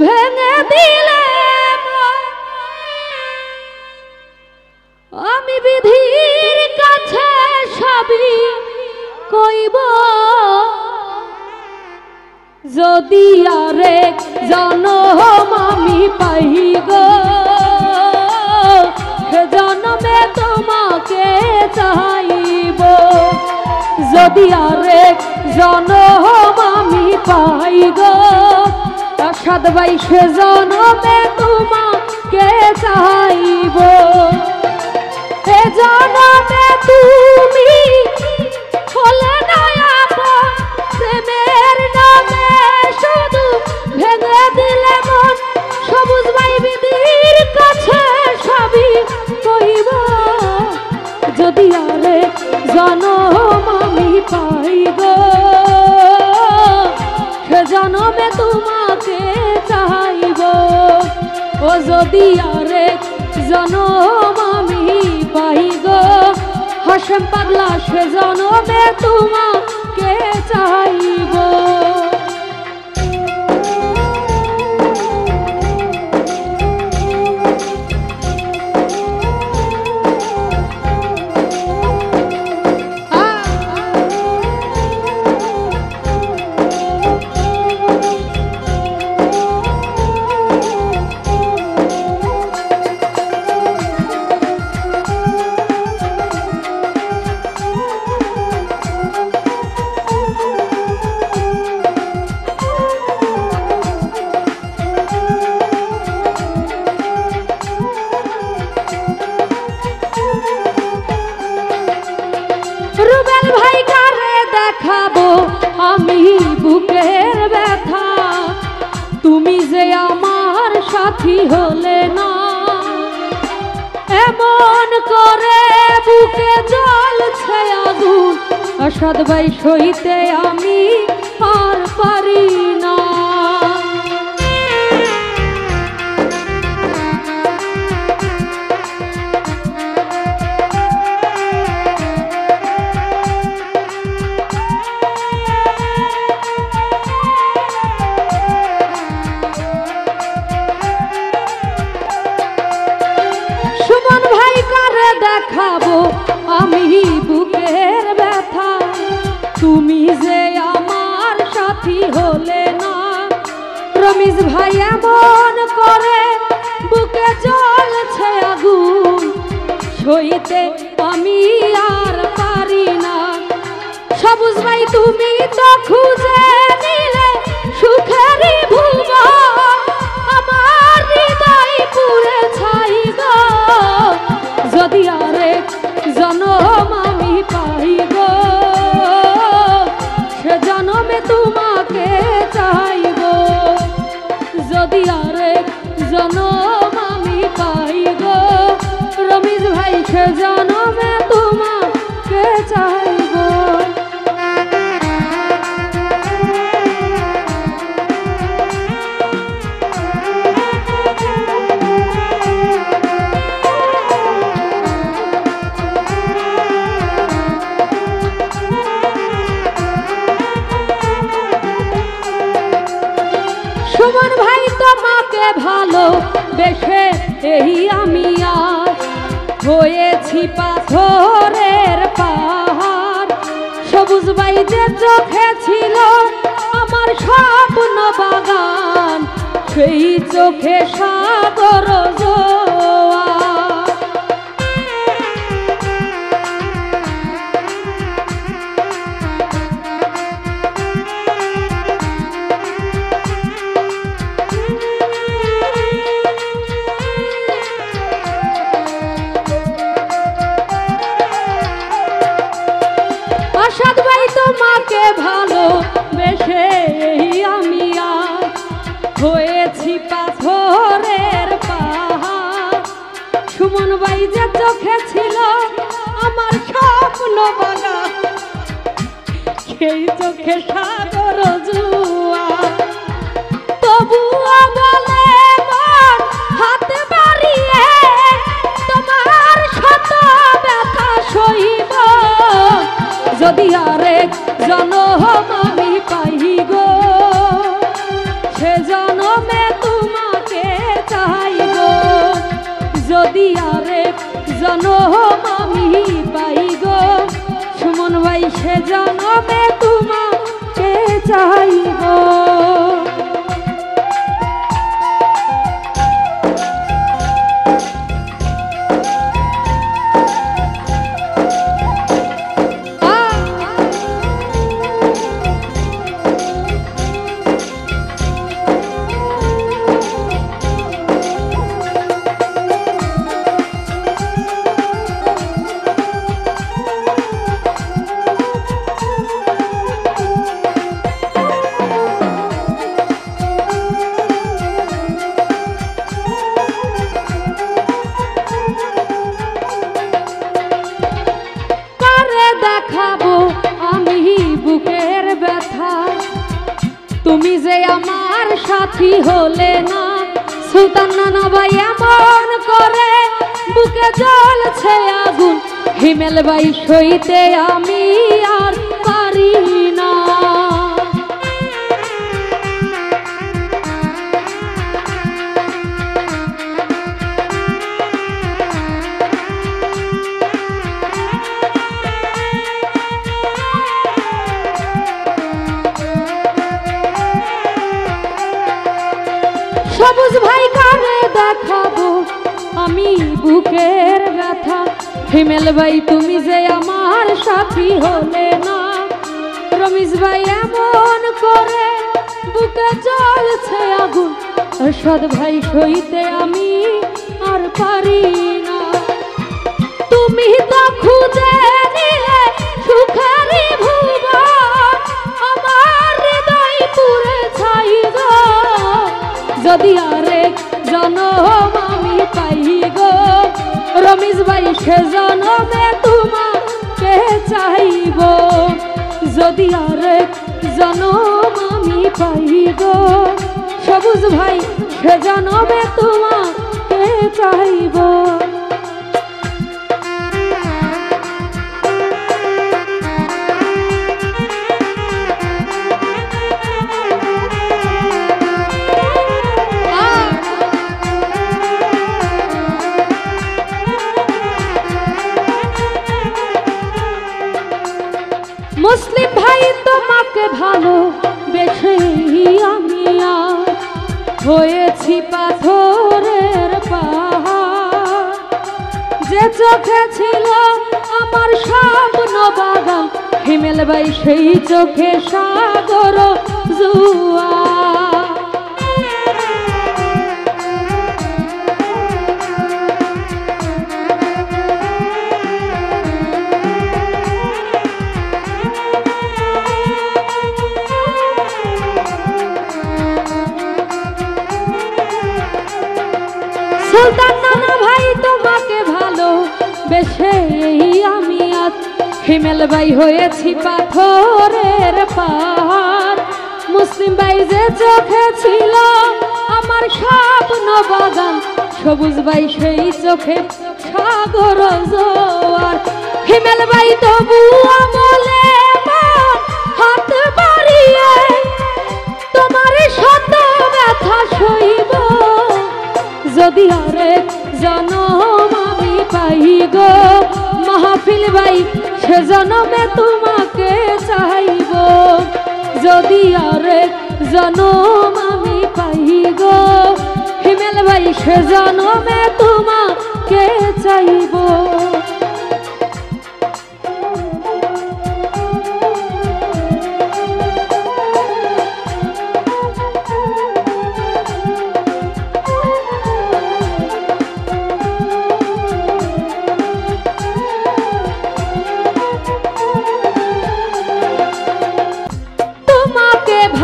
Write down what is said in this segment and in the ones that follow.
ভেঙে দিলে আমি বিধির কাছে সবই কইব যদি আরেক জনম আমি পাই গো সে জনমে তোমাকে চাইব যদি আরেক জনম আমি পাই গো আসাদ ভাই সে জনমে তোমাকে চাইব এ জনমে তুমি হলে না আপন প্রেমের নামে শুধু ভেঙে দিলে মন সবুজ ভাই বিধির কাছে সবই কইব যদি আরেক জনম আমি পাই গো সে জনমে তোমাকে চাইব ও যদি আরেক জনম আমি পাই গো হাশেম পাগলা সে জনমে তোমাকে চাইব আমি বুকের ব্যথা তুমি যে আমার সাথী হলে না এমন করে বুকে জ্বলছে আগুন আসাদ ভাই সইতে আমি আর পারি না দেখাবো আমি বুকের ব্যথা তুমি যে আমার সাথী হলে না রমিজ ভাই এমন করে বুকে জ্বলছে আগুন সইতে আমি আর পারি না সবুজ ভাই তুমি তো খুঁজে নিলে সুখেরই ভুবন আমার হৃদয় পুড়ে ছাই গো যদি আরেক জনম আমি পাই গো সে জনমে তোমাকে চাইব যদি আরেক জনম আমি পাই গো রমিজ ভাই সে জনমে তোমাকে চাইব সুমন ভাই তোমাকে ভালো বেশে এই আমি আজ হয়েছি পাথরের পাহাড় সবুজ ভাই যে চোখে ছিল আমার স্বপ্ন বাগান সেই চোখে সাগর জোয়ার আসাদ ভাই তোমাকে ভালো বেশে আমি আজ হয়েছি পাথরের পাহাড় সুমন ভাই যে চোখে ছিল আমার স্বপ্ন বাগান সেই চোখে সাগর জোয়ার তবুও বলে মন হাতে বাড়িয়ে তোমার শত ব্যথা সইব যদি আরেক জনম আমি পাই গো সে জন জনমে তোমাকে চাইব যদি আরেক জনম আমি পাই গো সুমন ভাই সে জনমে তোমাকে চাইব। তুমি যে আমার সাথী হলে না সুলতান নানা ভাই এমন করে বুকে জ্বলছে আগুন হিমেল ভাই সইতে আমি আর পারি না। সবুজ ভাই কারে দেখাবো আমি বুকের ব্যথা হিমেল ভাই তুমি যে আমার সাথী হলে না রমেশ ভাই এমন করে বুকে জ্বলছে আগুন সদ ভাই সইতে আমি আর পারি না। তুমি তো খুঁজে নিলে সুখেরই ভুবন আমার হৃদয় পুরে ছাই গো যদি আরেক জনম আমি পাই গো রমেশ ভাই সে জনমে তোমাকে চাইব যদি আরেক জনম আমি পাই গো সবুজ ভাই সে জনমে তোমাকে চাইব। মুসলিম ভাই তোমাকে ভালো বেশি আমি হয়েছি পাথরের পাহাড় যে চোখে ছিল আমার স্বপ্ন বাগান হিমেল ভাই সেই চোখে সাগর জুয়া। সুলতান নানা ভাই তোমাকে ভালো বেশে আমি আজ হিমেল ভাই হয়েছি পাথরের পাহাড় মুসলিম ভাই যে চোখে ছিল আমার স্বপ্ন বাগান সবুজ ভাই সেই চোখে সাগর জোয়ার হিমেল ভাই তবু আমলে হাত বাড়িয়ে তোমার শত ব্যথা সইব যদি আরেক জনম আমি পাই গো মাহফিল ভাই সে জনমে তোমাকে চাইব যদি আরেক জনম আমি পাই গো হিমেল ভাই সে জনমে তোমাকে চাইব।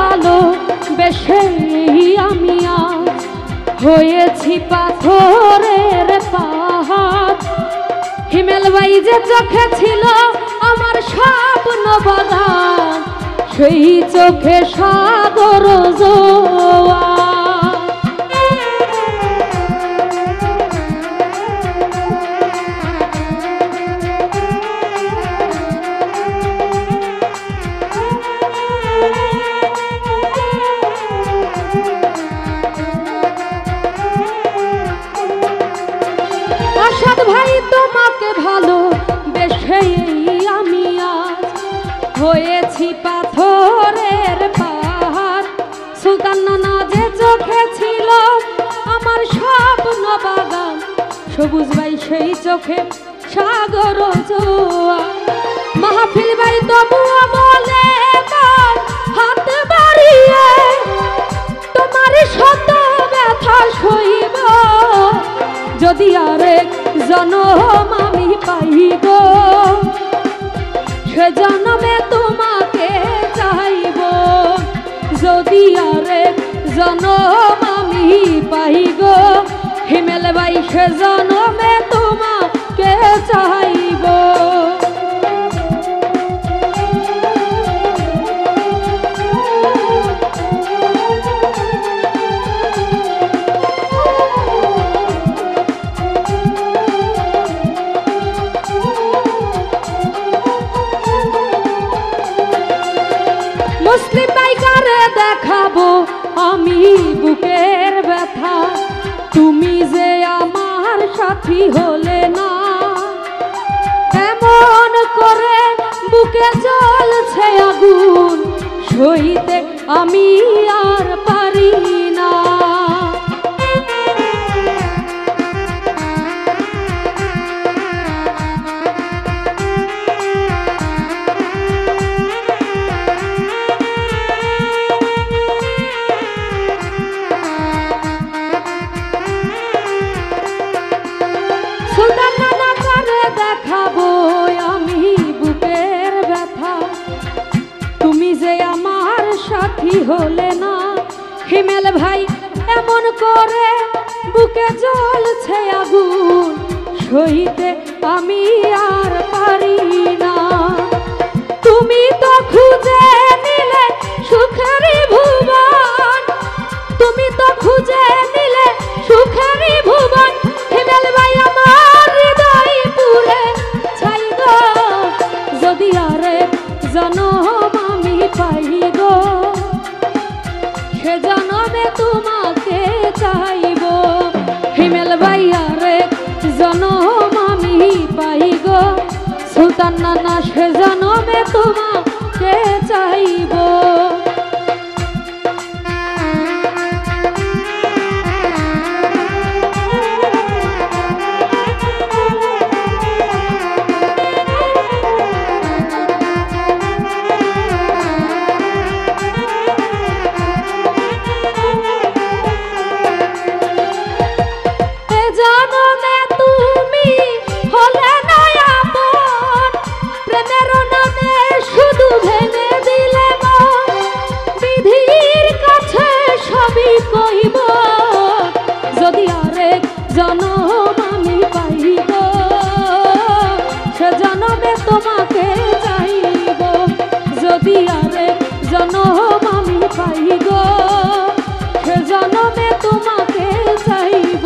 ভালো বেশে আমি আজ হয়েছি পাথরের পাহাড় হিমেল ভাই যে চোখে ছিল আমার স্বপ্ন বাগান সেই চোখে সাগর জোয়ার। হয়েছি পাথরের পাহাড়। সুলতান নানা যে চোখে ছিল আমার স্বপ্ন বাগান, সবুজ ভাই সেই চোখে সাগর জোয়ার। মাহফিল ভাই তবুও বলে হাত বাড়িয়ে তোমার শত ব্যথা সইব, যদি আরেক জনম আমি পাই গো, সে জনমে তোমাকে চাইব। যদি আরেক জনম আমি পাই গো হিমেল ভাই, সে জনমে তোমাকে চাইব। মুসলিম ভাইকারে দেখাবো আমি বুকের ব্যথা, তুমি যে আমার সাথী হলে না। এমন করে বুকে জ্বলছে আগুন, সইতে আমি আর পারি না। সুলতান নানা করে দেখাবো আমি বুকের ব্যথা, তুমি যে আমার সাথী হলে না। হিমেল ভাই এমন করে বুকে জ্বলছে আগুন, সইতে আমি আর পারি না। তুমি তো খুঁজে নিলে সুখেরই ভুবন, তুমি তো খুঁজে নিলে সুখেরই ভুবন। হিমেল ভাই আমার হৃদয় পুরে ছাই গো, যদি আরেক জনম আমি পাই গো, সে জনমে তোমাকে চাইব। হিমেল ভাই আরেক জনম আমি পাই গো, সুলতান নানা সে জনমে তোমাকে চাইব। জনম আমি পাই গো, সে জনমে তোমাকে চাইব। যদি আরেক জনম আমি পাই গো, সে জনমে তোমাকে চাইব।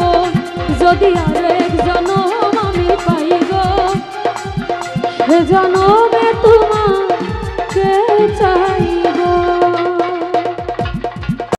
যদি আরেক জনম আমি পাই গো, সে জনমে